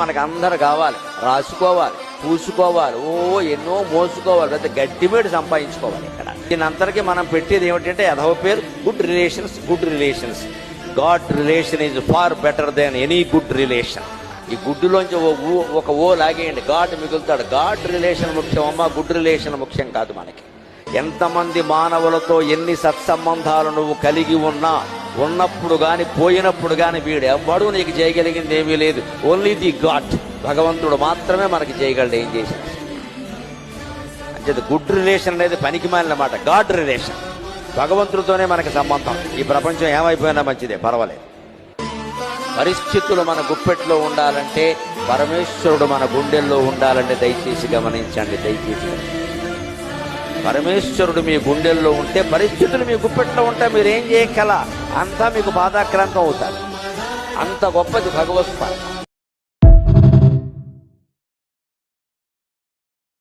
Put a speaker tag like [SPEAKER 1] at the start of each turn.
[SPEAKER 1] మనకు అందరు కావాలి, రాసుకోవాలి, పూసుకోవాలి, ఎన్నో మోసుకోవాలి, పెద్ద గట్టిమేడు సంపాదించుకోవాలి. ఇక్కడ దీనంతరికి మనం పెట్టేది ఏమిటంటే ఎదవ పేరు good relations. Good relations, god relation is far better than any good relation. ఈ గుడ్డులోంచి ఒక ఓ లాగేయండి, గాడ్ మిగులుతాడు. గాడ్ రిలేషన్ ముఖ్యం అమ్మా, గుడ్ రిలేషన్ ముఖ్యం కాదు. మనకి ఎంతమంది మానవులతో ఎన్ని సత్సంబంధాలు నువ్వు కలిగి ఉన్నప్పుడు గాని పోయినప్పుడు గాని వీడు ఎవ్వడూ నీకు చేయగలిగింది ఏమీ లేదు. ఓన్లీ ది గాడ్, భగవంతుడు మాత్రమే మనకి చేయగలడు ఏం చేశాడు. అంటే గుడ్ రిలేషన్ అనేది పనికి మాలినమాట. గాడ్ రిలేషన్, భగవంతుడితోనే మనకి సంబంధం. ఈ ప్రపంచం ఏమైపోయినా మంచిదే, పర్వాలేదు. పరిస్థితులు మన గుప్పెట్లో ఉండాలంటే పరమేశ్వరుడు మన గుండెల్లో ఉండాలంటే దయచేసి గమనించండి. పరమేశ్వరుడు మీ గుండెల్లో ఉంటే పరిస్థితులు మీ గుప్పెట్లో ఉంటే మీరేం చేయగల అంతా మీకు బాధాక్రాంతం అవుతారు. అంత గొప్పది భగవత్పాద.